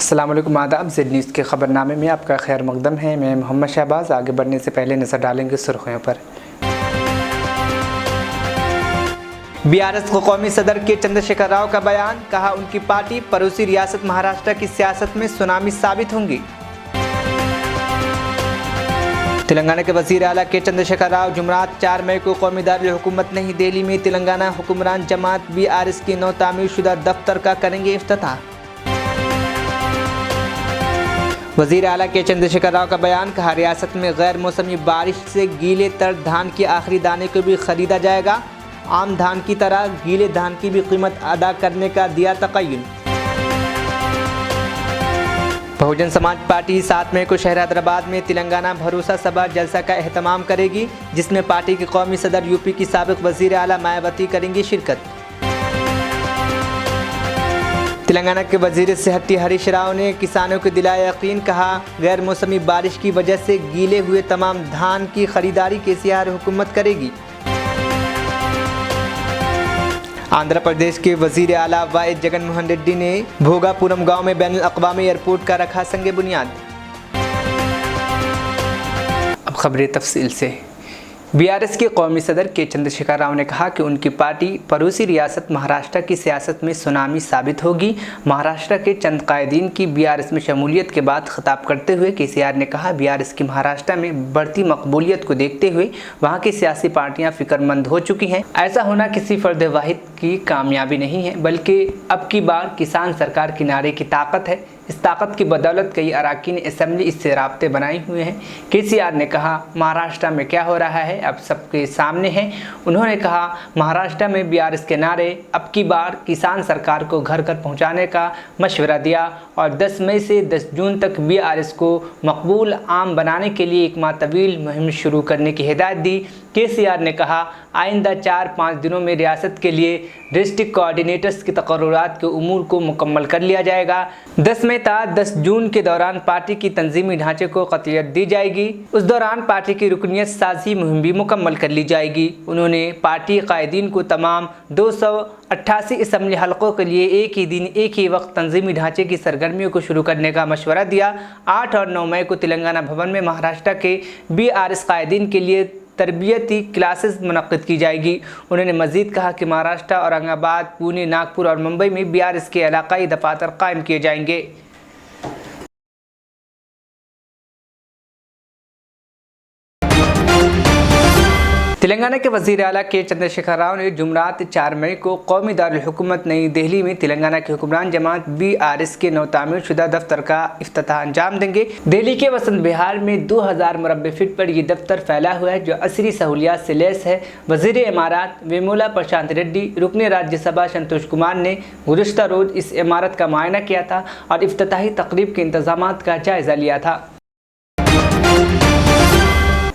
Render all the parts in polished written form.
अस्सलाम वालेकुम, आदाब। ज़ेड न्यूज़ के ख़बरनामे में आपका खैर मकदम है। मैं मोहम्मद शहबाज। आगे बढ़ने से पहले नज़र डालेंगे सुर्खियों पर। बीआरएस को कौमी सदर के चंद्रशेखर राव का बयान, कहा उनकी पार्टी पड़ोसी रियासत महाराष्ट्र की सियासत में सुनामी साबित होंगी। तेलंगाना के वज़ीर आला के चंद्रशेखर राव जुमरात 4 मई को कौमी दारुल हुकूमत नई दिल्ली में तेलंगाना हुक्मरान जमात बीआरएस के नौ तामीर शुदा दफ्तर का करेंगे इफ्तिताह। वज़ीर आला के चंद्रशेखर राव का बयान, कहा रियासत में गैर मौसमी बारिश से गीले तर धान के आखिरी दाने को भी ख़रीदा जाएगा। आम धान की तरह गीले धान की भी कीमत अदा करने का दिया तक़य्युन। बहुजन समाज पार्टी 7 मई को शहर हैदराबाद में तेलंगाना भरोसा सभा जलसा का एहतमाम करेगी, जिसमें पार्टी के कौमी सदर यूपी की साबिक़ वज़ीर आला मायावती करेंगी शिरकत। तेलंगाना के वज़ीर सेहत हरीश राव ने किसानों को दिलाया यकीन, कहा गैर मौसमी बारिश की वजह से गीले हुए तमाम धान की खरीदारी केसीआर हुकूमत करेगी। आंध्र प्रदेश के वज़ीर आला वाई जगनमोहन रेड्डी ने भोगापुरम गांव में बैनुल अक़वामी एयरपोर्ट का रखा संगे बुनियाद। अब खबरें तफसील से। बीआरएस के कौमी सदर के चंद्रशेखर राव ने कहा कि उनकी पार्टी पड़ोसी रियासत महाराष्ट्र की सियासत में सुनामी साबित होगी। महाराष्ट्र के चंद कायदीन की बीआरएस में शमूलियत के बाद खिताब करते हुए केसीआर ने कहा, बीआरएस की महाराष्ट्र में बढ़ती मकबूलियत को देखते हुए वहाँ की सियासी पार्टियाँ फिक्रमंद हो चुकी हैं। ऐसा होना किसी फर्द वाहिद की कामयाबी नहीं है, बल्कि अब की बार किसान सरकार के नारे की ताकत है। इस ताकत की बदौलत कई अरकान असम्बली इससे राब्ते बनाए हुए हैं। केसीआर ने कहा, महाराष्ट्र में क्या हो रहा है अब सबके सामने है। उन्होंने कहा, महाराष्ट्र में बीआरएस के नारे अब की बार किसान सरकार को घर घर पहुंचाने का मशवरा दिया और 10 मई से 10 जून तक बीआरएस को मकबूल आम बनाने के लिए एक माह तवील मुहिम शुरू करने की हिदायत दी। केसीआर ने कहा, आइंदा 4-5 दिनों में रियासत के लिए डिस्ट्रिक्ट कोऑर्डिनेटर्स की तकर्रुरात के उमूर को मुकम्मल कर लिया जाएगा। 10 मई ta 10 जून के दौरान पार्टी की तंजीमी ढांचे को क़तियत दी जाएगी। उस दौरान पार्टी की रुकनियत साजी मुहिम भी मुकम्मल कर ली जाएगी। उन्होंने पार्टी कायदीन को तमाम 288 असम्बली हलकों के लिए एक ही दिन एक ही वक्त तंजीमी ढांचे की सरगर्मियों को शुरू करने का मशवरा दिया। 8 और 9 मई को तेलंगाना भवन में महाराष्ट्र के बीआरएस कायदीन के लिए तरबियती क्लासेस मुनक़्क़िद की जाएगी। उन्होंने मज़ीद कहा कि महाराष्ट्र, औरंगाबाद, पुणे, नागपुर और मुंबई में बीआरएस के इलाक़ाई दफ़ातर कायम किए जाएंगे। तेलंगाना के वज़ीर आला के चंद्रशेखर राव ने जुमरात 4 मई को कौमी दारुल हुकूमत नई दिल्ली में तेलंगाना के हुक्मरान जमात बीआरएस के नौ तामीर शुदा दफ्तर का इफ्तिताह अंजाम देंगे। दिल्ली के वसंत विहार में 2000 मुरब्बे फीट पर यह दफ्तर फैला हुआ है, जो असरी सहूलियात से लैस है। वज़ीर इमारत वेमुला प्रशांत रेड्डी, रुकने राज्यसभा संतोष कुमार ने गुज़श्ता रोज़ इस इमारत का मुआयना किया था और इफ्तिताही तकरीब के इंतज़ामात का जायज़ा लिया था।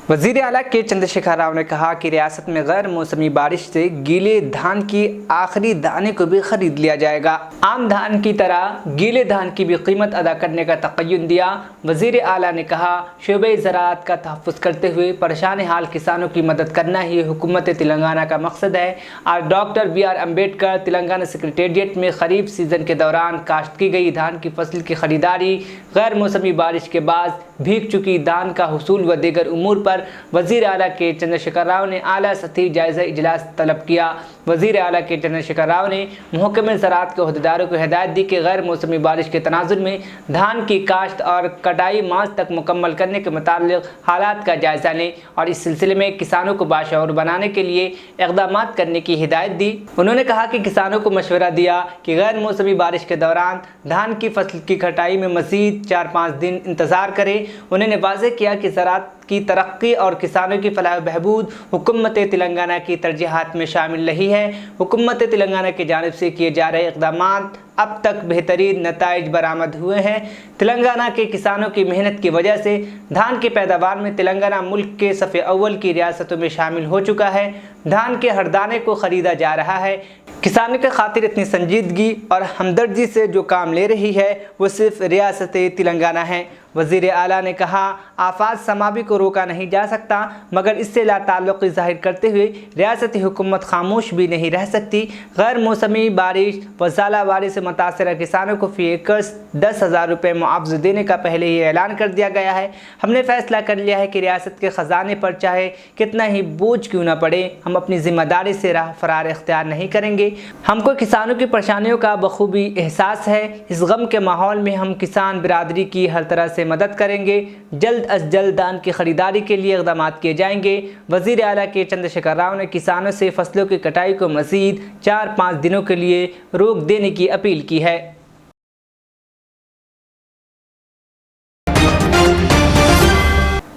वज़ीर आला के चंद्रशेखर राव ने कहा कि रियासत में गैर मौसमी बारिश से गीले धान की आखिरी दाने को भी खरीद लिया जाएगा। आम धान की तरह गीले धान की भी कीमत अदा करने का तक़य्युन दिया। वज़ीर आला ने कहा, शोबे ज़राअत का तहफ़्फ़ुज़ करते हुए परेशान हाल किसानों की मदद करना ही हुकूमत तेलंगाना का मकसद है। आज doctor BR Ambedkar Telangana secretariat में खरीफ सीज़न के दौरान काश्त की गई धान की फसल की खरीदारी, गैर मौसमी बारिश के बाद भीग चुकी धान का हुसूल व दीगर उमूर पर वज़ीर आला के चंद्रशेखर राव ने आला सतही जायज़ा इजलास तलब किया। वज़ीर आला के चंद्रशेखर राव ने महकमे ज़राअत के अहदेदारों को हिदायत दी कि गैर मौसमी बारिश के तनाजुर में धान की काश्त और कटाई मार्च तक मुकम्मल करने के मुताबिक हालात का जायज़ा लें और इस सिलसिले में किसानों को बाशऊर बनाने के लिए इक़दाम करने की हिदायत दी। उन्होंने कहा कि किसानों को मशवरा दिया कि गैर मौसमी बारिश के दौरान धान की फसल की कटाई में मज़ीद 4-5 दिन इंतज़ार करें। उन्होंने वाज़ेह किया कि ज़राअत की तरक्की और किसानों की फलाह बहबूद हुकूमत तेलंगाना की तरजीहात में शामिल रही है। हुकूमत तेलंगाना की जानिब से किए जा रहे इक़दामात अब तक बेहतरीन नताइज बरामद हुए हैं। तेलंगाना के किसानों की मेहनत की वजह से धान की पैदावार में तेलंगाना मुल्क के सफ़े अव्वल की रियासतों में शामिल हो चुका है। धान के हर दाने को ख़रीदा जा रहा है। किसानों के खातिर इतनी संजीदगी और हमदर्दी से जो काम ले रही है वो सिर्फ रियासत तेलंगाना है। वज़ीर आला ने कहा, आफात समावी को रोका नहीं जा सकता, मगर इससे लाताल्लुक़ी ज़ाहिर करते हुए रियासती हुकूमत खामोश भी नहीं रह सकती। गैर मौसमी बारिश व ज़ालावारी से मुतासरा किसानों को फी एकड़ 10,000 रुपये मुआवजा देने का पहले ही ऐलान कर दिया गया है। हमने फैसला कर लिया है कि रियासत के ख़जाने पर चाहे कितना ही बोझ क्यों न पड़े, हम अपनी ज़िम्मेदारी से राह फरार इख्तियार नहीं करेंगे। हमको किसानों की परेशानियों का बखूबी एहसास है। इस गम के माहौल में हम किसान बिरादरी की हर तरह से मदद करेंगे। जल्द अज जल्द धान की खरीदारी के लिए इक़दाम किए जाएंगे। वज़ीर आला के चंद्रशेखर राव ने किसानों से फसलों की कटाई को मज़ीद 4-5 दिनों के लिए रोक देने की अपील की है।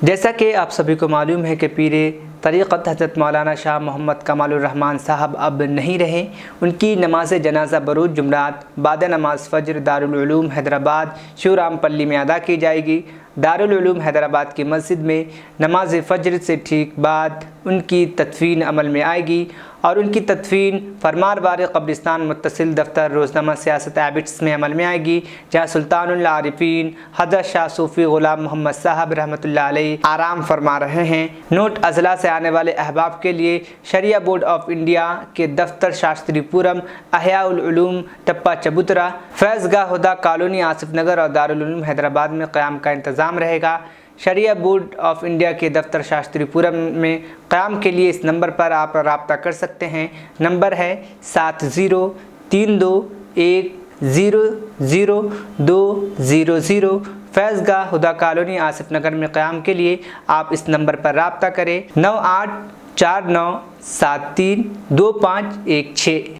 जैसा कि आप सभी को मालूम है कि पीरे तरीक़त हज़रत मौलाना शाह मोहम्मद कमालुर रहमान साहब अब नहीं रहे। उनकी नमाज जनाजा बरूज जुमरात बाद नमाज फ़ज्र दारुल उलूम हैदराबाद शिवरामपल्ली में अदा की जाएगी। दारुल उलूम हैदराबाद की मस्जिद में नमाज फ़ज्र से ठीक बाद उनकी तदफीन अमल में आएगी और उनकी तदफीन फरमान बार कब्रिस्तान मुत्तसिल दफ्तर रोज़नामा सियासत एबिट्स में अमल में आएगी, जहाँ सुल्तानुल आरिफीन हज़रत शाह सूफ़ी ग़ुलाम मोहम्मद साहब रहमतुल्लाह अलैह आराम फरमा रहे हैं। नोट अज़ला से आने वाले अहबाब के लिए शरिया बोर्ड ऑफ इंडिया के दफ्तर शास्त्रीपुरम अहयाउल उलूम टप्पा चबूतरा फैज़गाह हुदा कॉलोनी आसिफ नगर और दारुल उलूम हैदराबाद में क़याम का इंतज़ाम रहेगा। शरिया बोर्ड ऑफ इंडिया के दफ्तर शास्त्रीपुरम में क़याम के लिए इस नंबर पर आप रब्ता कर सकते हैं। नंबर है 7032100200। फैज़गाह हुदा कॉलोनी आसिफ नगर में क़याम के लिए आप इस नंबर पर रब्ता करें 9849732516।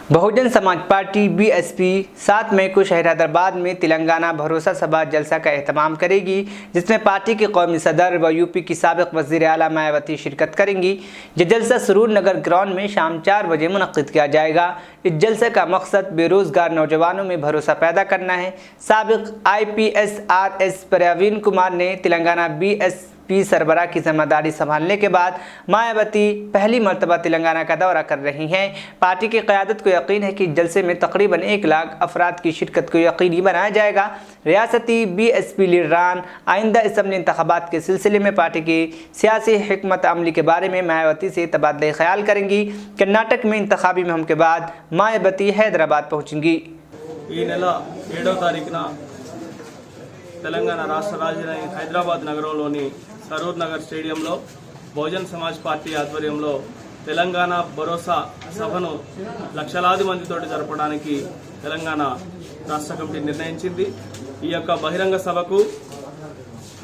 बहुजन समाज पार्टी बीएसपी 7 मई को शहर हैदराबाद में तेलंगाना भरोसा सभा जलसा का एहतमाम करेगी, जिसमें पार्टी के कौमी सदर व यूपी की साबिक़ वज़ीर आला मायावती शिरकत करेंगी। ये जलसा सुरूर नगर ग्राउंड में शाम 4 बजे मुनक़्क़िद किया जाएगा। इस जलसे का मकसद बेरोज़गार नौजवानों में भरोसा पैदा करना है। साबिक़ IPS RS प्रवीण कुमार ने तेलंगाना BSP सरबराह की जिम्मेदारी संभालने के बाद मायावती पहली मरतबा तेलंगाना का दौरा कर रही हैं। पार्टी की क़यादत को यकीन है कि जलसे में तकरीबन 1 लाख अफराद की शिरकत को यकीनी बनाया जाएगा। रियासती BSP लीडरान आइंदा असम्बली इंतखाबात के सिलसिले में पार्टी की सियासी हिकमत अमली के बारे में मायावती से तबादला ख्याल करेंगी। कर्नाटक में इंतखाबी मुहिम के बाद मायावती हैदराबाद पहुँचेंगी। ఈ నెల 7వ తారీఖున తెలంగాణ రాష్ట్ర రాజధాని హైదరాబాద్ నగరంలోని సరూర్ నగర్ స్టేడియంలో బహుజన్ సమాజ్ పార్టీ ఆధ్వర్యంలో తెలంగాణ భరోసా సభను లక్షలాది మందితోటి జరపడానికి తెలంగాణ రాష్ట్ర కమిటీ నిర్ణయించింది। ఈ యొక్క బహిరంగ సభకు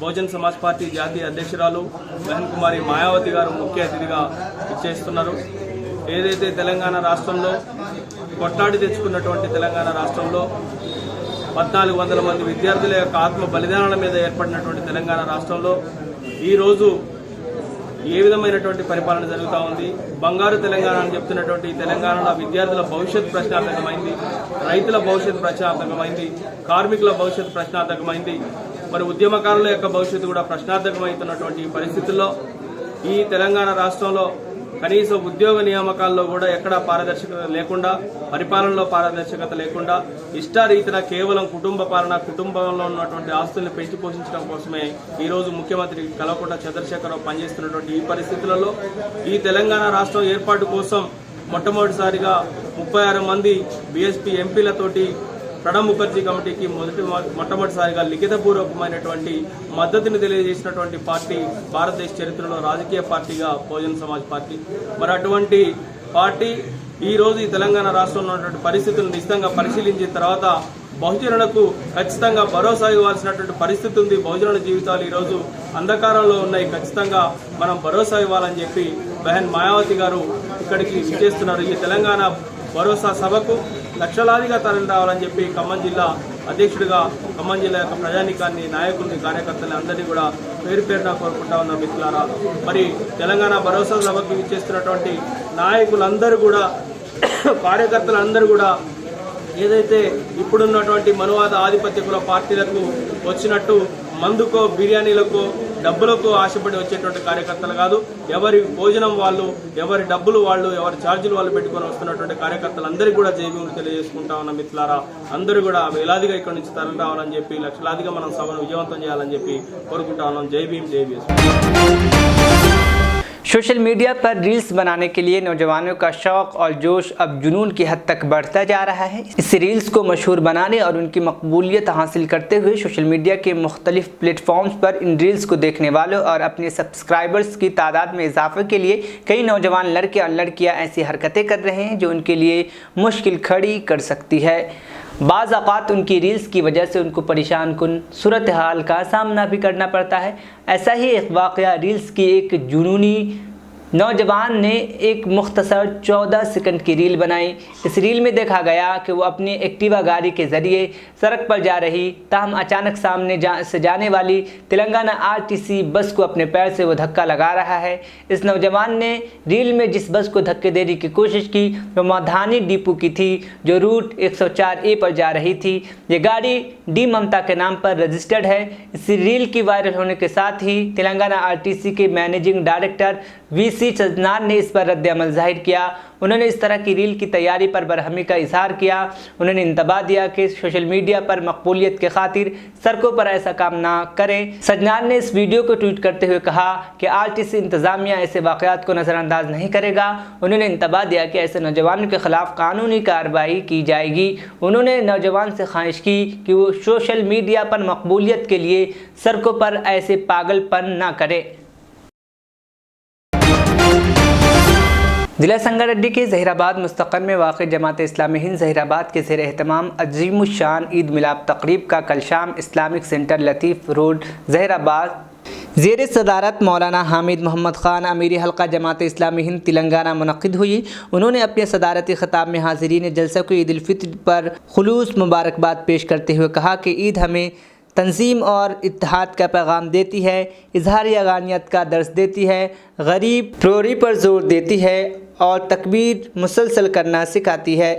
బహుజన్ సమాజ్ పార్టీ జాతీయ అధ్యక్షురాలు బహన్ కుమారి మాయావతి గారు ముఖ్య అతిథిగా ఇచ్చేస్తున్నారు। ఏదైతే తెలంగాణ రాష్ట్రంలో కొట్లాడి తెచ్చుకున్నటువంటి తెలంగాణ రాష్ట్రంలో 1400 మంది విద్యార్థుల యొక్క ఆత్మ బలిదానాల మీద ఏర్పడినటువంటి తెలంగాణ రాష్ట్రంలో ఈరోజు ఏ విధమైనటువంటి పరిపాలన జరుగుతూ ఉంది, బంగారు తెలంగాణ అని చెప్తున్నటువంటి తెలంగాణలో విద్యార్థుల భవిష్యత్ ప్రశ్నార్థకమైంది, రైతుల భవిష్యత్ ప్రశ్నార్థకమైంది, కార్మికుల భవిష్యత్ ప్రశ్నార్థకమైంది, మరి ఉద్యమకారుల యొక్క భవిష్యత్తు కూడా ప్రశ్నార్థకమవుతున్నటువంటి పరిస్థితుల్లో ఈ తెలంగాణ రాష్ట్రంలో కనీసం ఉద్యోగ నియామకాల్లో కూడా ఎక్కడా పారదర్శకత లేకుండా, పరిపాలనలో పారదర్శకత లేకుండా ఇష్టారీతిన కేవలం కుటుంబ పాలన, కుటుంబంలో ఉన్నటువంటి ఆస్తుల్ని పెంచి పోషించడం కోసమే ఈరోజు ముఖ్యమంత్రి కల్వకుంట్ల చంద్రశేఖరరావు పనిచేస్తున్నటువంటి ఈ పరిస్థితులలో ఈ తెలంగాణ రాష్ట్రం ఏర్పాటు కోసం మొట్టమొదటిసారిగా 36 మంది BSP ఎంపీలతోటి ప్రణబ్ ముఖర్జీ కమిటీకి మొట్టమొదటిసారిగా లిఖితపూర్వకమైనటువంటి మద్దతుని తెలియజేసినటువంటి పార్టీ భారతదేశ చరిత్రలో రాజకీయ పార్టీగా బహుజన్ సమాజ్ పార్టీ। మరి అటువంటి పార్టీ ఈ రోజు ఈ తెలంగాణ రాష్ట్రంలో ఉన్నటువంటి పరిస్థితులను నిశ్చితంగా పరిశీలించిన తర్వాత బహుజనులకు ఖచ్చితంగా భరోసా ఇవ్వాల్సినటువంటి పరిస్థితి ఉంది। బహుజనుల జీవితాలు ఈరోజు అంధకారంలో ఉన్నాయి, ఖచ్చితంగా మనం భరోసా ఇవ్వాలని చెప్పి బహన్ మాయావతి గారు ఇక్కడికి విచ్చేస్తున్నారు। ఈ తెలంగాణ భరోసా సభకు లక్షలాదిగా తరలి రావాలని చెప్పి ఖమ్మం జిల్లా అధ్యక్షుడిగా ఖమ్మం జిల్లా యొక్క ప్రజానీకాన్ని, నాయకుల్ని, కార్యకర్తలని అందరినీ కూడా పేరు పేరున కోరుకుంటా ఉన్న మిత్రులారా, మరి తెలంగాణ భరోసా సభకు ఇచ్చేస్తున్నటువంటి నాయకులందరూ కూడా, కార్యకర్తలందరూ కూడా ఏదైతే ఇప్పుడున్నటువంటి మనువాద ఆధిపత్య కుల పార్టీలకు వచ్చినట్టు మందుకో బిర్యానీలకు డబ్బులకు ఆశపడి వచ్చేటువంటి కార్యకర్తలు కాదు. ఎవరి భోజనం వాళ్ళు, ఎవరి డబ్బులు వాళ్ళు, ఎవరి ఛార్జీలు వాళ్ళు పెట్టుకొని వస్తున్నటువంటి కార్యకర్తలందరికీ కూడా జై భీములు తెలియజేసుకుంటా ఉన్న మిత్రులారా, అందరూ కూడా వేలాదిగా ఇక్కడి నుంచి తరలి రావాలని చెప్పి, లక్షలాదిగా మనం సభను విజయవంతం చేయాలని చెప్పి కోరుకుంటా ఉన్నాం. జై భీమ్, జై భీమ్. सोशल मीडिया पर रील्स बनाने के लिए नौजवानों का शौक़ और जोश अब जुनून की हद तक बढ़ता जा रहा है। इस रील्स को मशहूर बनाने और उनकी मकबूलियत हासिल करते हुए सोशल मीडिया के मुख्तलिफ प्लेटफॉर्म्स पर इन रील्स को देखने वालों और अपने सब्सक्राइबर्स की तादाद में इजाफे के लिए कई नौजवान लड़के और लड़कियां ऐसी हरकतें कर रहे हैं जो उनके लिए मुश्किल खड़ी कर सकती है। बाज़ औक़ात उनकी रील्स की वजह से उनको परेशान कुन सूरत हाल का सामना भी करना पड़ता है। ऐसा ही एक वाक़या रील्स की एक जुनूनी नौजवान ने एक मुख्तसर 14 सेकंड की रील बनाई। इस रील में देखा गया कि वो अपनी एक्टिवा गाड़ी के ज़रिए सड़क पर जा रही, ताहम अचानक सामने से जाने वाली तेलंगाना आरटीसी बस को अपने पैर से वो धक्का लगा रहा है। इस नौजवान ने रील में जिस बस को धक्के देने की कोशिश की वो मधानी डिपो की थी, जो रूट 104A पर जा रही थी। ये गाड़ी डी ममता के नाम पर रजिस्टर्ड है। इस रील की वायरल होने के साथ ही तेलंगाना आरटीसी के मैनेजिंग डायरेक्टर VC सजनान ने इस पर रद्द अमल जाहिर किया। उन्होंने इस तरह की रील की तैयारी पर बरहमी का इजहार किया। उन्होंने इंतबाह दिया कि सोशल मीडिया पर मकबूलियत के खातिर सड़कों पर ऐसा काम ना करें। सजनान ने इस वीडियो को ट्वीट करते हुए कहा कि आरटीसी इंतज़ामिया ऐसे वाक़यात को नज़रअंदाज नहीं करेगा। उन्होंने इंतबाह दिया कि ऐसे नौजवानों के ख़िलाफ़ कानूनी कार्रवाई की जाएगी। उन्होंने नौजवान से ख्वाहिश की कि वो सोशल मीडिया पर मकबूलियत के लिए सड़कों पर ऐसे पागलपन ना करे। जिला संगारेड्डी के ज़हीराबाद मुस्तक़र में वाक़ जमात इस्लामी हिंद ज़हीराबाद के ज़ेर एहतमाम अज़ीमुश्शान ईद मिलाद तक़रीब का कल शाम इस्लामिक सेंटर लतीफ़ रोड ज़हीराबाद ज़ेर सदारत मौलाना हामिद मोहम्मद ख़ान अमीरी हल्का जमात इस्लामी हिंद तेलंगाना मुनक़्क़िद हुई। उन्होंने अपने सदारती ख़िताब में हाज़रीन जलसा को ईद उल फ़ित्र पर खुलूस मुबारकबाद पेश करते हुए कहा कि ईद हमें तंज़ीम और इत्तेहाद का पैगाम देती है, इजहार यगानियत का दर्स देती है, गरीब प्रोरी पर ज़ोर देती है और तकबीर मुसलसल करना सिखाती है।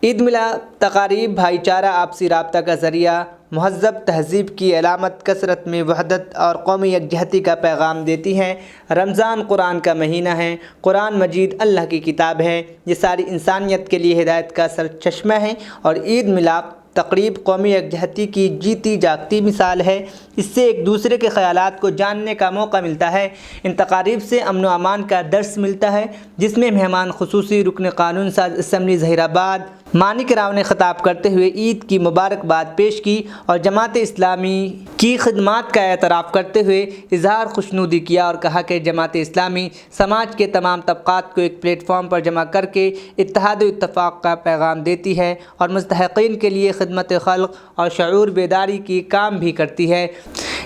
ईद मिलाद तक़ारीब भाईचारा, आपसी राब्ता का ज़रिया, महज़्ज़ब तहज़ीब की अलामत, कसरत में वहदत और कौमी यकजहती का पैगाम देती हैं। रमज़ान कुरान का महीना है। कुरान मजीद अल्लाह की किताब है। ये सारी इंसानियत के लिए हिदायत का सरचश्मा है और ईद मिलाद तक़रीब कौमी यकजहती की जीती जागती मिसाल है। इससे एक दूसरे के ख़यालात को जानने का मौका मिलता है। इन तक़ारीब से अमन व अमान का दर्स मिलता है, जिसमें मेहमान ख़ुसूसी रुकन क़ानून साज असम्बली ज़हीराबाद मानिक राव ने ख़िताब करते हुए ईद की मुबारकबाद पेश की और जमात इस्लामी की खिदमात का एतराफ़ करते हुए इजहार खुशनुदी किया और कहा कि जमात इस्लामी समाज के तमाम तबक़ात को एक प्लेटफॉर्म पर जमा करके इत्तेहाद व इत्तफ़ाक़ का पैगाम देती है और मुस्तहिक़ीन के लिए खिदमत खल्क़ और शऊर बेदारी की काम भी करती है।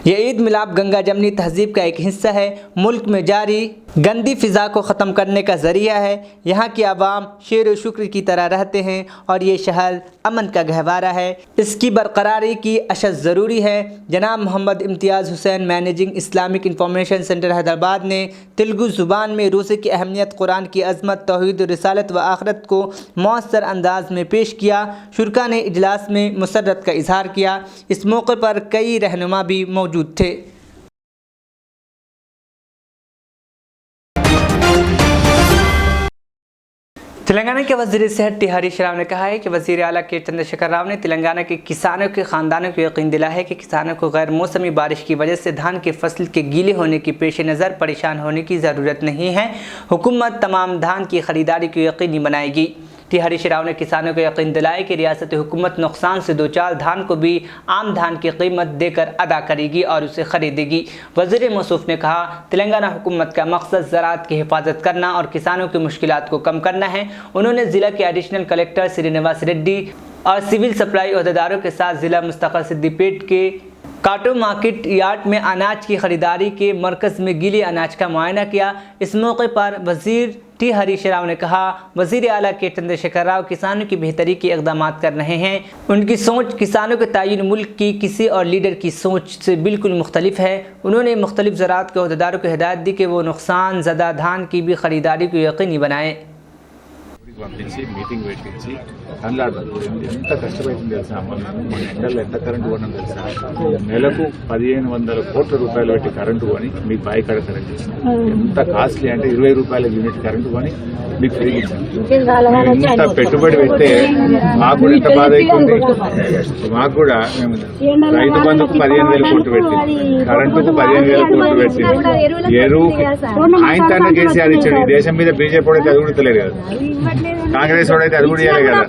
यह ईद मिलाद गंगा जमनी तहज़ीब का एक हिस्सा है। मुल्क में जारी गंदी फ़िज़ा को ख़त्म करने का ज़रिया है। यहाँ की आवाम शेर व शुक्र की तरह रहते हैं और ये शहर अमन का गहवारा है। इसकी बरकरारी की अशद ज़रूरी है। जनाब Mohammad Imtiaz Hussain managing Islamic information centre Hyderabad ने तेलुगु ज़ुबान में रोज़े की अहमियत, कुरान की अज़मत, तौहीद, रिसालत व आखिरत को मौसर अंदाज में पेश किया। शुरका ने इजलास में मुसर्रत का इजहार किया। इस मौके पर कई रहनुमा भी मौजूद थे। तेलंगाना के वज़ीर सेहत टी हरीश राव ने कहा है कि वज़ीर आला के चंद्रशेखर राव ने तेलंगाना के किसानों के ख़ानदानों को यकीन दिलाया है कि किसानों को गैर मौसमी बारिश की वजह से धान की फसल के गीले होने के पेश नज़र परेशान होने की ज़रूरत नहीं है। हुकूमत तमाम धान की ख़रीदारी को यकीनी बनाएगी। टी हरीश राव ने किसानों को यकीन दिलाया कि रियासती हुकूमत नुकसान से दो चार धान को भी आम धान की कीमत देकर अदा करेगी और उसे ख़रीदेगी। वज़ीर मौसूफ़ ने कहा, तेलंगाना हुकूमत का मकसद ज़राअत की हिफाजत करना और किसानों की मुश्किलात को कम करना है। उन्होंने ज़िला के एडिशनल कलेक्टर श्रीनिवास रेड्डी और सिविल सप्लाई अहदेदारों के साथ ज़िला मुस्तक़र सिद्दीपेट के काटो मार्केट यार्ड में अनाज की खरीदारी के मरकज़ में गीले अनाज का मुआयना किया। इस मौके पर वज़ीर टी हरीश राव ने कहा, वज़ीर आला के चंद्रशेखर राव किसानों की बेहतरी के इक़दाम कर रहे हैं। उनकी सोच किसानों के तयन मुल्क की किसी और लीडर की सोच से बिल्कुल मुख्तलिफ है। उन्होंने मुख्तलिफ ज़राअत के अहदेदारों को हिदायत दी कि वो नुकसान ज़दा धान की भी ख़रीदारी को यकीनी बनाएँ। పంపించి మీటింగ్ పెట్టించి కనలాడతారు. ఎంత కష్టపడుతుంది తెలుసా అమ్మ, మన ఎండల్లో ఎంత కరెంటు కొనడం తెలుసా? నెలకు 1500 కోట్ల రూపాయలు పెట్టి కరెంటు కొని మీకు బాయికాడ కరెంట్ ఇచ్చింది. ఎంత కాస్ట్లీ అంటే 20 రూపాయల యూనిట్ కరెంటు కొని మీకు ఫ్రీ ఇచ్చింది. ఇంత పెట్టుబడి పెడితే మాకు కూడా ఎంత బాధ అవుతుంది. మాకు కూడా మేము రైతు బంధుకు 15,000 కోట్లు పెట్టింది, కరెంటుకు 15,000 కోట్లు పెట్టింది, ఎరువుకి ఆయన తన కేసీఆర్ ఇచ్చాడు. ఈ దేశం మీద బీజేపీ అయితే అది కూడా తెలియదు కదా, కాంగ్రెస్ వాడైతే అది కూడా ఇవ్వాలి కదా.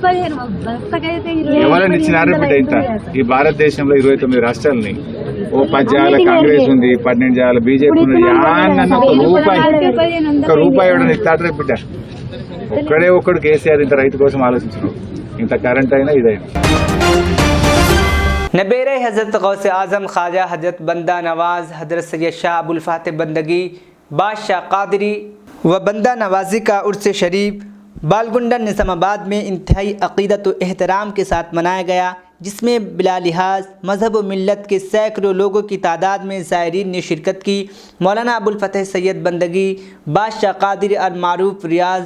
ఎవరైనా ఇచ్చినారు బిడ్డ ఇంత? ఈ భారతదేశంలో 29 రాష్ట్రాలని ఓ 10 జాగాల కాంగ్రెస్ ఉంది, 12 జాగాల బీజేపీ ఉంది. ఒక్క రూపాయి ఇవ్వడం ఇస్తాడు బిడ్డ. ఒక్కడు కేసీఆర్ ఇంత రైతు కోసం ఆలోచించడం, ఇంత కరెంట్ అయినా ఇదైనా. नबेरे हज़रत गौसे आज़म ख्वाजा हज़रत बंदा नवाज़ हज़रत सैयद शाह अबुल फ़ातिह बंदगी बादशाह कादरी व बंदा नवाज़ी का उर्स शरीफ बालगुंडा निज़ामाबाद में इंतहाई अक़ीदत व एहतराम के साथ मनाया गया, जिसमें बिला लिहाज मज़हब व मिल्लत के सैकड़ों लोगों की तादाद में ज़ायरीन ने शिरकत की। मौलाना अबुल फ़तेह सैयद बंदगी बादशाह कादरी अल मारूफ रियाज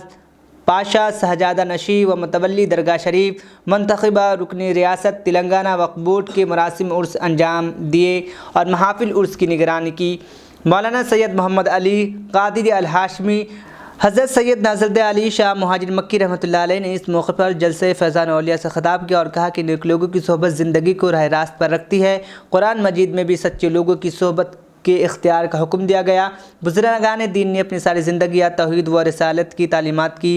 पाशा शहजादा नशी व मतवल्ली दरगाह शरीफ मंतखबा रुकनी रियासत तेलंगाना वक्फ बोर्ड के मरासिम उर्स अंजाम दिए और महाफिल उर्स की निगरानी की। मौलाना सैयद मोहम्मद अली कादिरी अल हाशमी हज़रत सैयद नाज़िर अली शाह मुहाजिर मक्की रहमतुल्लाह अलैह ने इस मौके पर जलसे फैज़ान औलिया से ख़िताब किया और कहा कि नेक लोगों की सोहबत ज़िंदगी को राह रास्त पर रखती है। कुरान मजीद में भी सच्चे लोगों की सोहबत के इख्तियार का हुक्म दिया गया। बुज़ुर्गान दीन ने अपनी सारी ज़िंदगी तौहीद व रिसालत की तालीमात की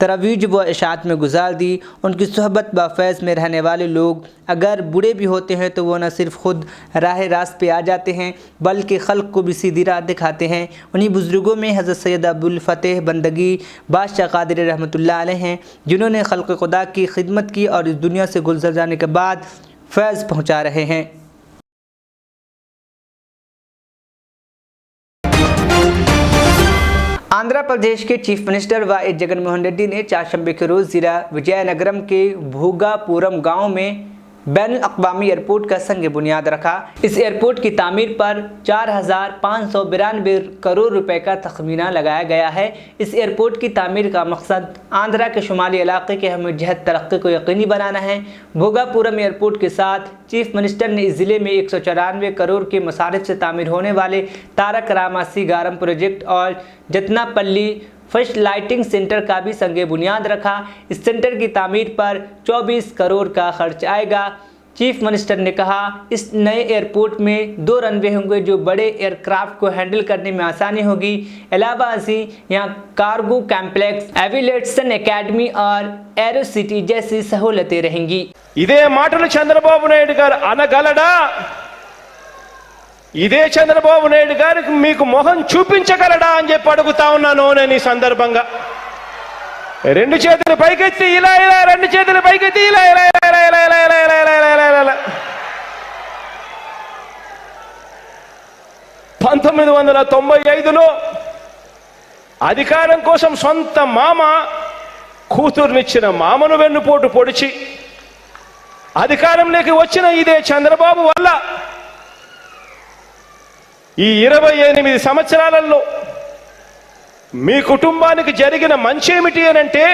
तरवीज व इशाअत में गुजार दी। उनकी सोहबत व फैज़ में रहने वाले लोग अगर बूढ़े भी होते हैं तो वो न सिर्फ ख़ुद राह रास्त पे आ जाते हैं बल्कि ख़ल्क़ को भी सीधी राह दिखाते हैं। उन्हीं बुज़ुर्गों में हज़रत सैयद अबुल फ़तेह बंदगी बादशाह कादरी रहमतुल्लाह अलैह हैं, जिन्होंने ख़ल्क़ खुदा की खिदमत की और इस दुनिया से गुज़र जाने के बाद फैज़ पहुँचा रहे हैं। आंध्र प्रदेश के chief minister Y Jaganmohan Reddy ने चारशंबे के रोज़ ज़िला विजयनगरम के भूगापुरम गांव में बैनुल अक़वामी एयरपोर्ट का संग बुनियाद रखा। इस एयरपोर्ट की तामीर पर 4,592 करोड़ रुपए का तखमीना लगाया गया है। इस एयरपोर्ट की तामीर का मकसद आंध्रा के शुमाली इलाके के हमजहत तरक्की को यकीनी बनाना है। भोगापुरम एयरपोर्ट के साथ चीफ मिनिस्टर ने इस ज़िले में 194 करोड़ के मसारिफ से तामीर होने वाले तारक रामासी गारम प्रोजेक्ट और जतनापल्ली फर्स्ट लाइटिंग सेंटर का भी संगे बुनियाद रखा। इस सेंटर की तामीर पर 24 करोड़ का खर्च आएगा। चीफ मिनिस्टर ने कहा इस नए एयरपोर्ट में 2 रनवे होंगे जो बड़े एयरक्राफ्ट को हैंडल करने में आसानी होगी। अलावा असी यहाँ कार्गो कॉम्प्लेक्स, एविएशन एकेडमी और एरो सिटी जैसी सहूलतें रहेंगी। ఇదే మాటలు చంద్రబాబు నాయుడు గారు అనగలడా? ఇదే చంద్రబాబు నాయుడు గారికి మీకు మొహం చూపించగలడా అని చెప్పి అడుగుతా ఉన్నాను నేను ఈ సందర్భంగా. రెండు చేతులు పైకెత్తి ఇలా ఇలా, రెండు చేతులు పైకెత్తి ఇలా ఇలా ఇలా ఇలా ఇలా ఇలా ఇలా ఇలా ఇలా ఇలా. 1995లో అధికారం కోసం సొంత మామ కూతుర్నిచ్చిన మామను వెన్నుపోటు పొడిచి అధికారంలోకి వచ్చిన ఇదే చంద్రబాబు వల్ల ఈ 28 సంవత్సరాలలో మీ కుటుంబానికి జరిగిన మంచి ఏమిటి అనంటే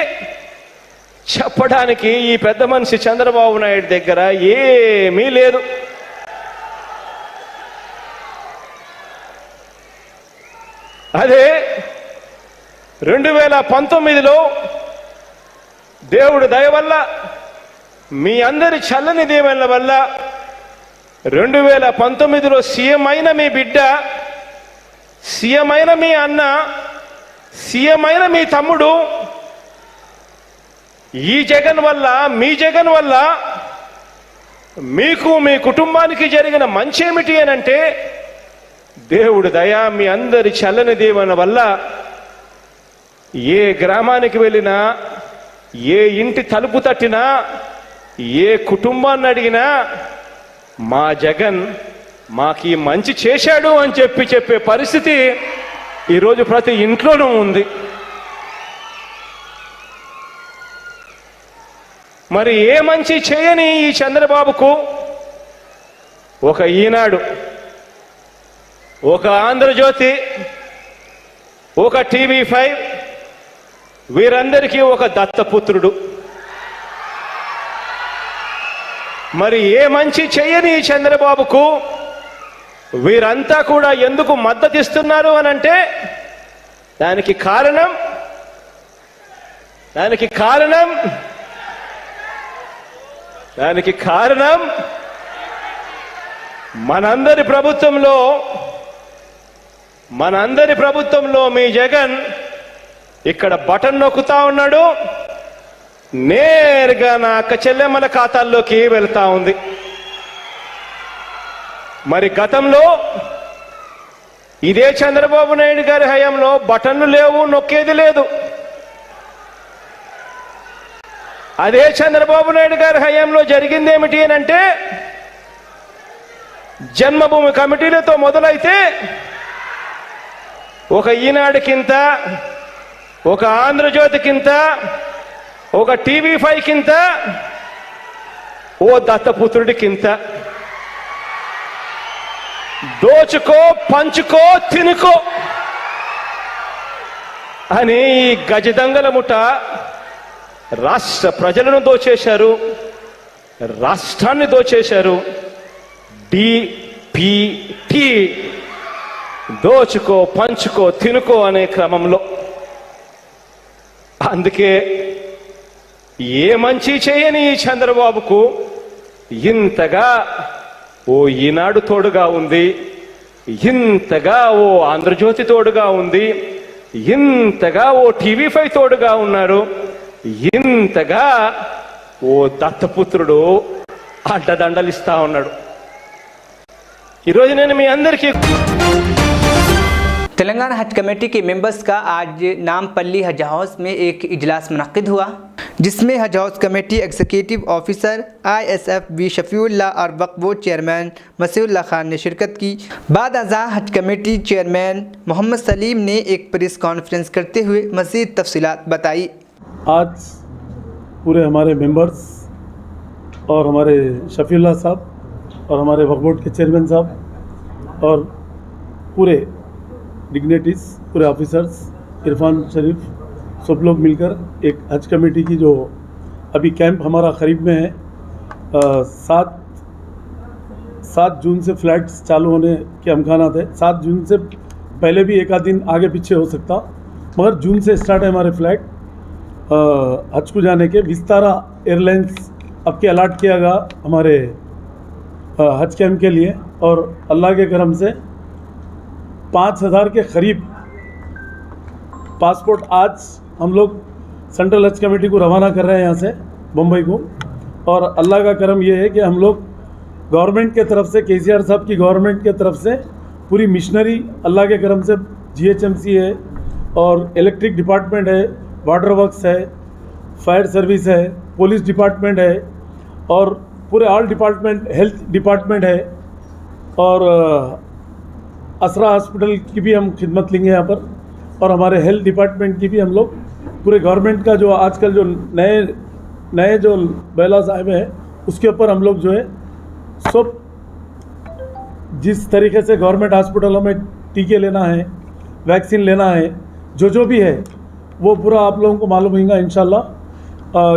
చెప్పడానికి ఈ పెద్ద మనిషి చంద్రబాబు నాయుడు దగ్గర ఏమీ లేదు. అదే 2019లో దేవుడి దయ వల్ల మీ అందరి చల్లని దీవెనల వల్ల 2019లో సీఎం అయిన మీ బిడ్డ, సీఎం అయిన మీ అన్న, సీఎం అయిన మీ తమ్ముడు ఈ జగన్ వల్ల, మీ జగన్ వల్ల మీకు మీ కుటుంబానికి జరిగిన మంచి ఏమిటి అనంటే దేవుడి దయ, మీ అందరి చల్లని దీవెన వల్ల ఏ గ్రామానికి వెళ్ళినా, ఏ ఇంటి తలుపు తట్టినా, ఏ కుటుంబాన్ని అడిగినా మా జగన్ మాకి మంచి చేశాడు అని చెప్పే పరిస్థితి ఈరోజు ప్రతి ఇంట్లోనూ ఉంది. మరి ఏ మంచి చేయని ఈ చంద్రబాబుకు ఒక ఈనాడు, ఒక ఆంధ్రజ్యోతి, ఒక టీవీ5, వీరందరికీ ఒక దత్తపుత్రుడు. మరి ఏ మంచి చేయని ఈ చంద్రబాబుకు వీరంతా కూడా ఎందుకు మద్దతు ఇస్తున్నారు అనంటే దానికి కారణం మనందరి ప్రభుత్వంలో మీ జగన్ ఇక్కడ బటన్ నొక్కుతా ఉన్నాడు, నేరుగా నా అక్క చెల్లెమ్మల ఖాతాల్లోకి వెళ్తా ఉంది. మరి గతంలో ఇదే చంద్రబాబు నాయుడు గారి హయాంలో బటన్లు లేవు, నొక్కేది లేదు. అదే చంద్రబాబు నాయుడు గారి హయాంలో జరిగింది ఏమిటి అంటే జన్మభూమి కమిటీలతో మొదలైతే ఒక ఈనాడుకింత, ఒక ఆంధ్రజ్యోతికింత, ఒక TV5 కింత, ఓ దత్తపుత్రుడికింత. దోచుకో, పంచుకో, తినుకో అని ఈ గజదంగల ముఠ రాష్ట్ర ప్రజలను దోచేశారు, రాష్ట్రాన్ని దోచేశారు. DPT దోచుకో, పంచుకో, తినుకో అనే క్రమంలో. అందుకే ఏ మంచి చేయని ఈ చంద్రబాబుకు ఇంతగా ఓ ఈనాడు తోడుగా ఉంది, ఇంతగా ఓ ఆంధ్రజ్యోతి తోడుగా ఉంది, ఇంతగా ఓ TV5 తోడుగా ఉన్నారు, ఇంతగా ఓ దత్తపుత్రుడు అడ్డదండలిస్తా ఉన్నాడు. ఈరోజు నేను మీ అందరికీ तेलंगाना हज कमेटी के मेंबर्स का आज नामपल्ली हज हाउस में एक इजलास मुनक्किद हुआ, जिसमें Haj house committee executive officer ISF V Shafiullah और वक्फ बोर्ड चेयरमैन मसीउल्लाह खान ने शिरकत की। बाद अज़ा हज कमेटी चेयरमैन मोहम्मद सलीम ने एक प्रेस कॉन्फ्रेंस करते हुए मज़ीद तफसीलात बताई। आज पूरे हमारे मेंबर्स और हमारे शफीउल्लाह साहब और हमारे वक्फ बोर्ड के चेयरमैन साहब और पूरे डिग्नेटीज, पूरे ऑफिसर्स, इरफान शरीफ, सब लोग मिलकर एक हज कमेटी की जो अभी कैंप हमारा करीब में है, 7 जून से फ्लाइट्स चालू होने के अमकानात है। 7 जून से पहले भी एक आध दिन आगे पीछे हो सकता, मगर जून से स्टार्ट है हमारे फ्लाइट हज को जाने के। विस्तारा एयरलाइंस अब के अलाट किया गया हमारे हज कैंप के लिए, और अल्लाह के करम से 5000 के करीब पासपोर्ट आज हम लोग सेंट्रल हज कमेटी को रवाना कर रहे हैं यहाँ से मुंबई को। और अल्लाह का करम ये है कि हम लोग गवर्नमेंट के तरफ से, KCR साहब की गवर्नमेंट के तरफ से पूरी मिशनरी अल्लाह के करम से GHMC है और इलेक्ट्रिक डिपार्टमेंट है, वाटर वर्क्स है, फायर सर्विस है, पुलिस डिपार्टमेंट है और पूरे ऑल डिपार्टमेंट, हेल्थ डिपार्टमेंट है और असरा हॉस्पिटल की भी हम खिदमत लेंगे यहाँ पर, और हमारे हेल्थ डिपार्टमेंट की भी हम लोग पूरे गवर्नमेंट का जो आजकल जो नए जो बैलास आए हुए हैं उसके ऊपर हम लोग जो है सब जिस तरीके से गवर्नमेंट हॉस्पिटलों में टीके लेना है, वैक्सीन लेना है, जो भी है वो पूरा आप लोगों को मालूम होगा इंशाल्लाह।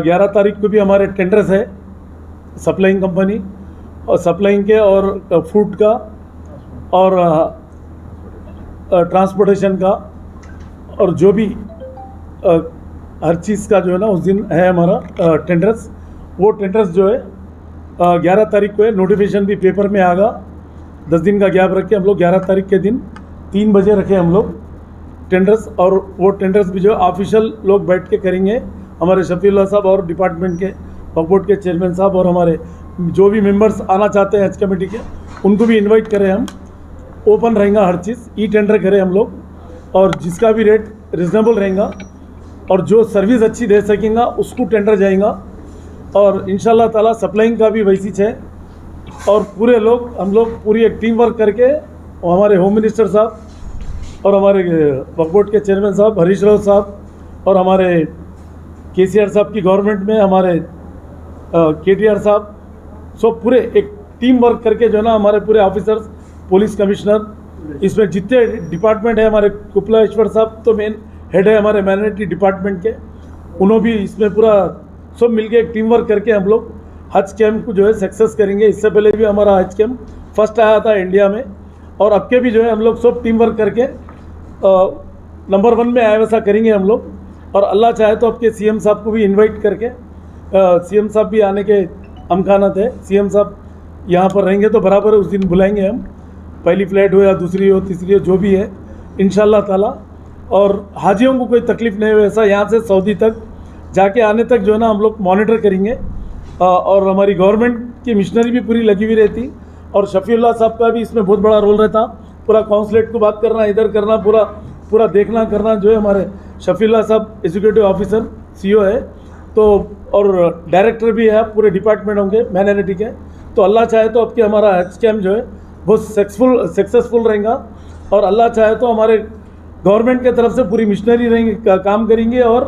11 तारीख को भी हमारे टेंडर्स है सप्लाइंग कंपनी और सप्लाइंग के और फूड का और ट्रांसपोर्टेशन का और जो भी हर चीज़ का जो है ना उस दिन है हमारा टेंडर्स। वो टेंडर्स जो है 11 तारीख को है, नोटिफिकेशन भी पेपर में आगा। 10 दिन का गैप रख के हम लोग 11 तारीख के दिन 3 बजे रखे हम लोग टेंडर्स, और वो टेंडर्स भी जो ऑफिशियल लोग बैठ के करेंगे। हमारे शफीउल्लाह साहब और डिपार्टमेंट के वक्फ बोर्ड के चेयरमैन साहब और हमारे जो भी मेंबर्स आना चाहते हैं हज कमेटी के उनको भी इनवाइट करें हम। ओपन रहेगा हर चीज़, ई टेंडर करें हम लोग, और जिसका भी रेट रिजनेबल रहेगा और जो सर्विस अच्छी दे सकेंगे उसको टेंडर जाएगा। और इंशाल्लाह ताला सप्लाइंग का भी वैसी है, और पूरे लोग हम लोग पूरी एक टीम वर्क करके हमारे होम मिनिस्टर साहब और हमारे वक्फ बोर्ड के चेयरमैन साहब हरीश राव साहब और हमारे KCR साहब की गवर्नमेंट में हमारे KTR साहब, सब पूरे एक टीम वर्क करके जो है ना हमारे पूरे ऑफिसर्स, पुलिस कमिश्नर, इसमें जितने डिपार्टमेंट है, हमारे कुपलाश्वर साहब तो मेन हेड है हमारे माइनॉरिटी डिपार्टमेंट के, उन्होंने भी इसमें पूरा सब मिलके एक टीम वर्क करके हम लोग हज कैम्प को जो है सक्सेस करेंगे। इससे पहले भी हमारा हज कैम्प फर्स्ट आया था इंडिया में, और अब के भी जो है हम लोग सब टीम वर्क करके नंबर 1 में आया वैसा करेंगे हम लोग। और अल्लाह चाहे तो आपके सीएम साहब को भी इनवाइट करके, सीएम साहब भी आने के अमकानात है। सीएम साहब यहाँ पर रहेंगे तो बराबर उस दिन बुलाएंगे हम, पहली फ्लाइट हो या दूसरी हो तीसरी हो जो भी है इंशाल्लाह ताला। और हाजियों को कोई तकलीफ़ नहीं हो ऐसा यहाँ से सऊदी तक जाके आने तक जो है ना हम लोग मॉनिटर करेंगे। और हमारी गवर्नमेंट की मिशनरी भी पूरी लगी हुई रहती, और शफीउल्लाह साहब का भी इसमें बहुत बड़ा रोल रहता। पूरा काउंसलेट को बात करना, इधर करना, पूरा देखना करना जो है हमारे शफीउल्लाह साहब एग्जीक्यूटिव ऑफिसर सीईओ है तो, और डायरेक्टर भी है, पूरे डिपार्टमेंट होंगे माइनॉरिटी के। तो अल्लाह चाहे तो आपके हमारा हज कैम्प जो है बहुत सक्सेसफुल रहेगा। और अल्लाह चाहे तो हमारे गवर्नमेंट के तरफ से पूरी मिशनरी रहेंगे, काम करेंगे। और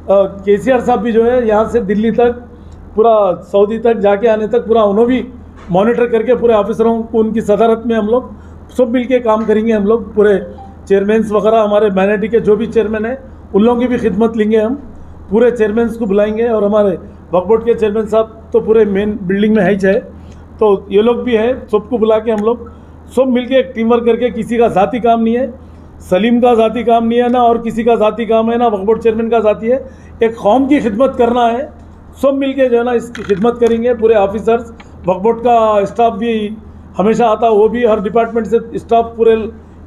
केसीआर साहब भी जो है यहाँ से दिल्ली तक पूरा सऊदी तक जाके आने तक पूरा उन्होंने भी मॉनिटर करके पूरे ऑफिसरों को उनकी सदारत में हम लोग सब मिलके काम करेंगे। हम लोग पूरे चेयरमैन्स वगैरह हमारे माइनॉरिटी के जो भी चेयरमैन हैं उन लोगों की भी खिदमत लेंगे हम, पूरे चेयरमैन्स को बुलाएंगे। और हमारे वक्फ बोर्ड के चेयरमैन साहब तो पूरे मेन बिल्डिंग में है ही चाहे, तो ये लोग भी है, सबको बुला के हम लोग सब मिलके एक टीम वर्क करके, किसी का ज़ाती काम नहीं है, सलीम का ज़ाती काम नहीं है ना, और किसी का ज़ाती काम है ना वक्फ बोर्ड चेयरमैन का ज़ाती है, एक कौम की खिदमत करना है। सब मिलके जो है ना इसकी खिदमत करेंगे। पूरे ऑफिसर्स, वक्फ बोर्ड का स्टाफ भी हमेशा आता, वो भी हर डिपार्टमेंट से स्टाफ पूरे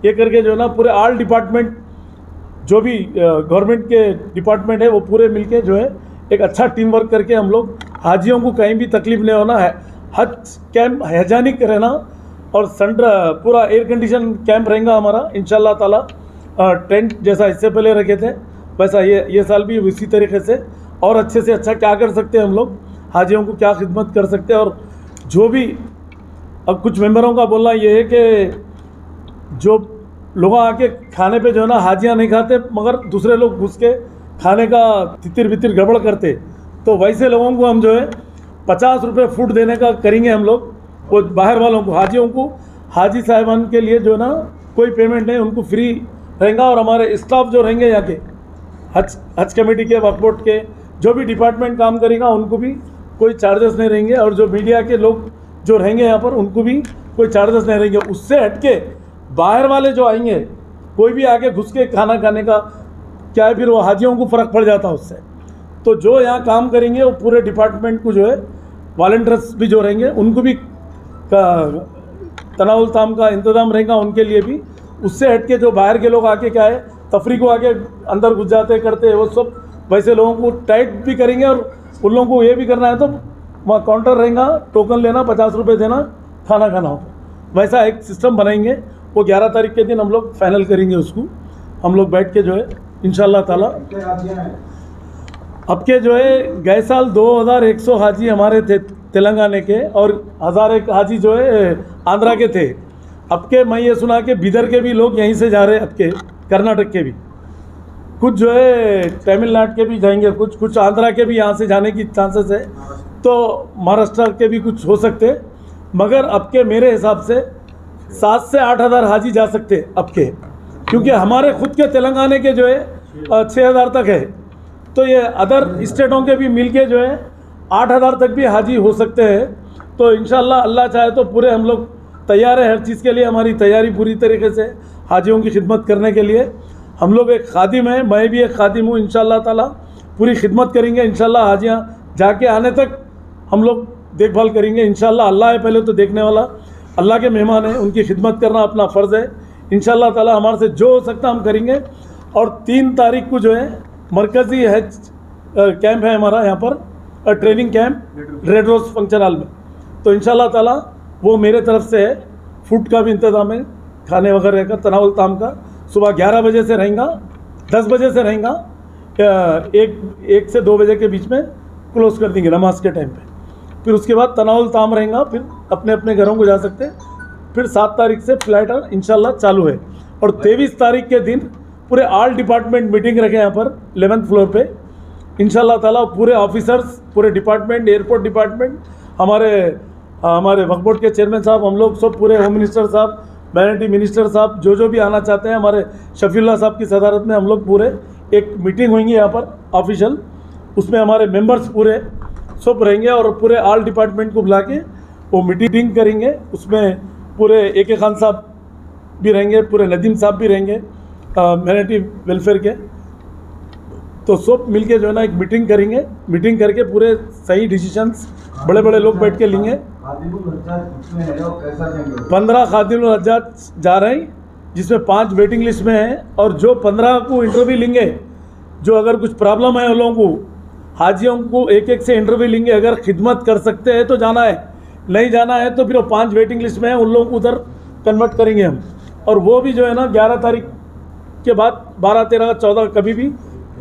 ये करके जो है ना पूरे ऑल डिपार्टमेंट जो भी गवर्नमेंट के डिपार्टमेंट है वो पूरे मिलके जो है एक अच्छा टीम वर्क करके हम लोग हाजियों को कहीं भी तकलीफ़ नहीं होना है। हज कैम्प हैजानिक रहना, और पूरा एयर कंडीशन कैंप रहेगा हमारा इंशाल्लाह ताला। टेंट जैसा इससे पहले रखे थे वैसा ये साल भी उसी तरीके से, और अच्छे से अच्छा क्या कर सकते हैं हम लोग, हाजियों को क्या खिदमत कर सकते हैं। और जो भी अब कुछ मेंबरों का बोलना ये है कि जो लोग आके खाने पे जो है ना हाजियाँ नहीं खाते, मगर दूसरे लोग घुस के खाने का तितिर बितिर गड़बड़ करते, तो वैसे लोगों को हम जो है 50 रुपये फूड देने का करेंगे हम लोग। वो बाहर वालों को, हाजियों को, हाजी साहिबान के लिए जो है ना कोई पेमेंट नहीं, उनको फ्री रहेगा। और हमारे स्टाफ जो रहेंगे यहाँ के हज कमेटी के, वक्फ बोर्ड के जो भी डिपार्टमेंट काम करेगा उनको भी कोई चार्जेस नहीं रहेंगे। और जो मीडिया के लोग जो रहेंगे यहाँ पर उनको भी कोई चार्जेस नहीं रहेंगे। उससे हटके बाहर वाले जो आएंगे, कोई भी आके घुस के खाना खाने का क्या है, फिर वो हाजियों को फ़र्क पड़ जाता है उससे। तो जो यहाँ काम करेंगे वो पूरे डिपार्टमेंट को जो है वॉलंटियर्स भी जो रहेंगे उनको भी तनाउल ताम का इंतज़ाम रहेगा उनके लिए भी। उससे हटके जो बाहर के लोग आके क्या है तफरी को आके अंदर घुस जाते करते, वो सब वैसे लोगों को टाइट भी करेंगे। और उन लोगों को ये भी करना है तो वहाँ काउंटर रहेगा, टोकन लेना, 50 रुपये देना, खाना खाना हो, वैसा एक सिस्टम बनाएंगे। वो 11 तारीख के दिन हम लोग फाइनल करेंगे उसको, हम लोग बैठ के जो है इंशाल्लाह ताला। अब के जो है गए साल 2100 हाजी हमारे थे तेलंगाना के, और 1001 हाजी जो है आंध्रा के थे। अब के मैं ये सुना कि बिदर के भी लोग यहीं से जा रहे हैं, अब के कर्नाटक के भी कुछ जो है तमिलनाडु के भी जाएंगे, कुछ आंध्रा के भी यहाँ से जाने की चांसेस है, तो महाराष्ट्र के भी कुछ हो सकते। मगर अब के मेरे हिसाब से 7 से 8 हज़ार हाजी जा सकते अब के, क्योंकि हमारे खुद के तेलंगाना के जो है 6 हज़ार तक है। तो ये अदर स्टेटों के भी मिलके जो है 8 हज़ार तक भी हाजी हो सकते हैं। तो इंशाल्लाह अल्लाह चाहे तो पूरे हम लोग तैयार है हर चीज़ के लिए। हमारी तैयारी पूरी तरीके से हाजियों की खिदमत करने के लिए। हम लोग एक खादिम है, मैं भी एक खादिम हूँ, इंशाल्लाह ताला पूरी खिदमत करेंगे। इंशाल्लाह हाजियाँ जाके आने तक हम लोग देखभाल करेंगे इंशाल्लाह। अल्लाह है पहले तो देखने वाला, अल्लाह के मेहमान हैं, उनकी खिदमत करना अपना फ़र्ज़ है। इंशाल्लाह ताला हमारे से जो हो सकता हम करेंगे। और 3 तारीख को जो है मरकज़ी हज कैंप है हमारा यहाँ पर, training camp Red Rose function hall में। तो इंशाल्लाह ताला वो मेरे तरफ से है, फूड का भी इंतज़ाम है, खाने वगैरह का, तनावुल ताम का। सुबह 11 बजे से रहेगा, 10 बजे से रहेगा, 1 से 2 बजे के बीच में क्लोज़ कर देंगे नमाज के टाइम पे। फिर उसके बाद तनावुल ताम रहेगा, फिर अपने अपने घरों को जा सकते। फिर 7 तारीख से फ्लाइट इंशाल्लाह चालू है। और 23 तारीख के दिन पूरे ऑल डिपार्टमेंट मीटिंग रखे यहाँ पर 11th फ्लोर पे इंशाल्लाह ताला। पूरे ऑफिसर्स, पूरे डिपार्टमेंट, एयरपोर्ट डिपार्टमेंट, हमारे वक्फ बोर्ड के चेयरमैन साहब, हम लोग सब, पूरे होम मिनिस्टर साहब, माइनॉरिटी मिनिस्टर साहब, जो भी आना चाहते हैं, हमारे शफीउल्लाह साहब की सदारत में हम लोग पूरे एक मीटिंग होंगी यहाँ पर ऑफिशियल, उसमें हमारे मेंबर्स पूरे सब रहेंगे और पूरे ऑल डिपार्टमेंट को बुला के वो मीटिंग करेंगे। उसमें पूरे AK खान साहब भी रहेंगे, पूरे नदीम साहब भी रहेंगे माइनॉरिटी वेलफेयर के। तो सब मिलके जो है ना एक मीटिंग करेंगे, मीटिंग करके पूरे सही डिसीजंस बड़े बड़े लोग बैठ के लेंगे। 15 खादिमुल हज्जाज जा रहे हैं, जिसमें 5 वेटिंग लिस्ट में हैं, और जो 15 को इंटरव्यू लेंगे, जो अगर कुछ प्रॉब्लम है उन लोगों को, हाजियों को एक से इंटरव्यू लेंगे। अगर खिदमत कर सकते हैं तो जाना है, नहीं जाना है तो फिर वो 5 वेटिंग लिस्ट में है, उन लोगों को उधर कन्वर्ट करेंगे हम। और वो भी जो है ना 11 तारीख के बाद 12, 13, 14 कभी भी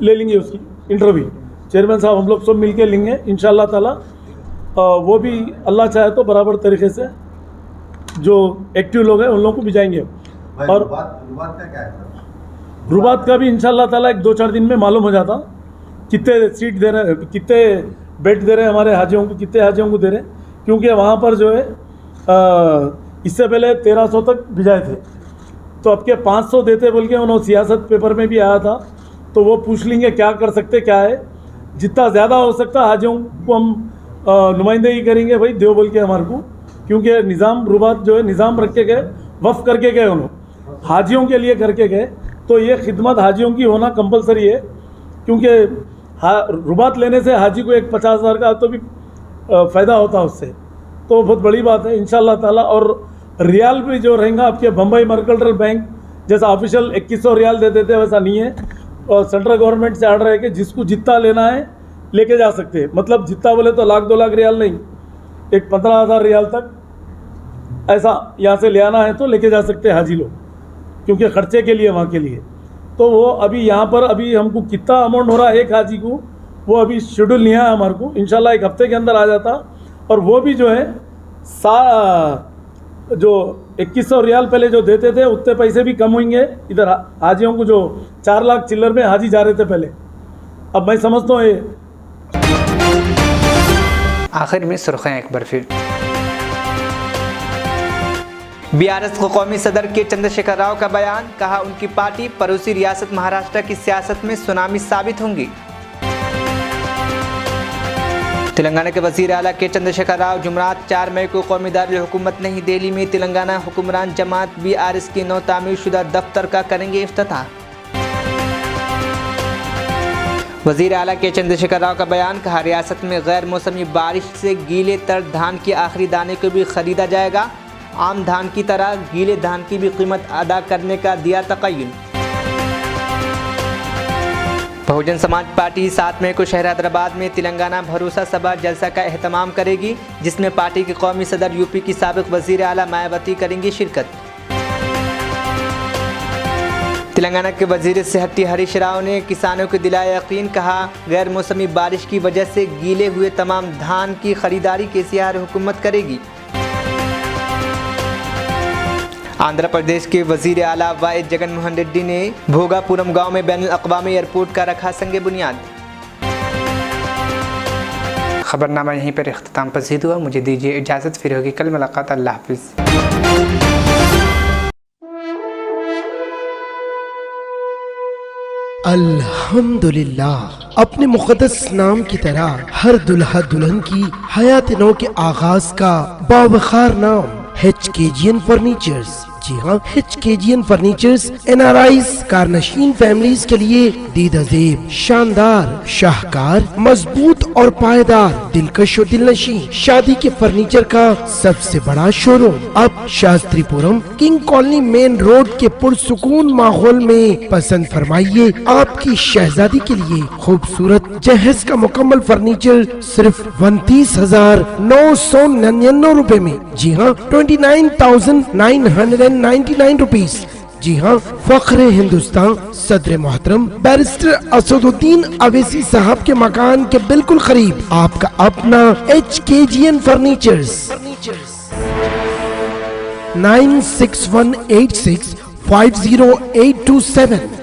ले लेंगे उसकी इंटरव्यू। चेयरमैन साहब हम लोग सब मिल के लेंगे इंशाअल्लाह ताला। वो भी अल्लाह चाहे तो बराबर तरीके से जो एक्टिव लोग हैं उन लोगों को भी जाएंगे। और रुबात का क्या है? रुबात का भी इंशाअल्लाह ताला एक 2-4 दिन में मालूम हो जाता, कितने सीट दे रहे हैं, कितने बेड दे रहे हैं हमारे हाजियों को, कितने हाजियों को दे रहे हैं। क्योंकि वहाँ पर जो है इससे पहले 1300 तक भिजाए थे, तो अब के 500 देते बोल के उन्होंने सियासत पेपर में भी आया था। तो वो पूछ लेंगे क्या कर सकते क्या है, जितना ज़्यादा हो सकता हाजियों को हम नुमाइंदगी करेंगे भाई देव बोल के हमारे को। क्योंकि निज़ाम रुबात जो है निज़ाम रख के गए, वफ़ करके गए, उन्होंने हाजियों के लिए करके गए। तो ये खिदमत हाजियों की होना कंपलसरी है, क्योंकि रुबात लेने से हाजी को एक 50,000 का तो भी फ़ायदा होता है उससे, तो बहुत बड़ी बात है इंशाअल्लाह ताला। और रियाल भी जो रहेगा आपके बम्बई मर्केंटाइल बैंक जैसा ऑफिशियल 2100 रियाल दे देते हैं, वैसा नहीं है। और सेंट्रल गवर्नमेंट से ऑर्डर है कि जिसको जितना लेना है लेके जा सकते हैं। मतलब जितना बोले तो 1,00,000 2 लाख रियाल नहीं, एक 15,000 रियाल तक ऐसा यहाँ से ले आना है तो लेके जा सकते हैं हाजी लोग, क्योंकि ख़र्चे के लिए वहाँ के लिए। तो वो अभी यहाँ पर अभी हमको कितना अमाउंट हो रहा है एक हाजी को, वो अभी शेड्यूल नहीं है हमारे को। इंशाल्लाह 1 हफ्ते के अंदर आ जाता। और वो भी जो है जो 2100 रियाल पहले जो देते थे उतने पैसे भी कम होंगे। इधर हाजियों को जो 4 लाख चिल्लर में हाजी जा रहे थे पहले, अब मैं समझता हूँ ये। आखिर में सुर्खियां एक बार फिर। BRS को कौमी सदर के चंद्रशेखर राव का बयान, कहा उनकी पार्टी पड़ोसी रियासत महाराष्ट्र की सियासत में सुनामी साबित होंगी। तेलंगाना के वजीर आला के चंद्रशेखर राव जुमरात 4 मई को कौमी दारुल हुकूमत नई दिल्ली में तेलंगाना हुक्मरान जमात BRS के नौ तामीर शुदा दफ्तर का करेंगे इफ्तिताह। वजीर आला के चंद्रशेखर राव का बयान, कहा रियासत में गैर मौसमी बारिश से गीले तर धान के आखिरी दाने को भी खरीदा जाएगा। आम धान की तरह गीले धान की भी कीमत अदा करने का दिया तक़य्युन। बहुजन समाज पार्टी 7 मई को शहर हैदराबाद में तेलंगाना भरोसा सभा जलसा का एहतमाम करेगी, जिसमें पार्टी के कौमी सदर यूपी की साबिक़ वज़ीर आला मायावती करेंगी शिरकत। तेलंगाना के वज़ीर सेहत हरीश राव ने किसानों को दिलाया यकीन, कहा गैर मौसमी बारिश की वजह से गीले हुए तमाम धान की खरीदारी KCR हुकूमत करेगी। आंध्र प्रदेश के वजीर आला वाई जगन मोहन रेड्डी ने भोगापुरम गांव में बैनुल अक़वामी एयरपोर्ट का रखा संगे बुनियाद। खबरनामा यहीं पर इख्तिताम पसीद हुआ। मुझे दीजिए इजाज़त, फिर होगी कल मुलाकात। अल्लाह हाफ़िज़। अल्हम्दुलिल्लाह, अपने मुक़द्दस नाम की तरह हर दुल्हा दुल्हन की हयात नौ के आगाज का बावखार नाम HKGN फर्नीचर्स। जी हाँ, HKGN फर्नीचर्स NRIs कारनशीन फैमिलीज के लिए दीदाज़ेब, शानदार, शाहकार, मजबूत और पायदार, दिलकश और दिलनशीं शादी के फर्नीचर का सबसे बड़ा शोरूम अब Shastripuram king colony main road के पुरसुकून माहौल में। पसंद फरमाइए आपकी शहजादी के लिए खूबसूरत जहेज का मुकम्मल फर्नीचर सिर्फ 29,999 रुपए में। जी हाँ, 29,999 रुपीस। जी हाँ, फख्र हिंदुस्तान सदर मोहतरम बैरिस्टर असदुद्दीन अवैसी साहब के मकान के बिल्कुल करीब आपका अपना HKGN फर्नीचर्स। 9618650827।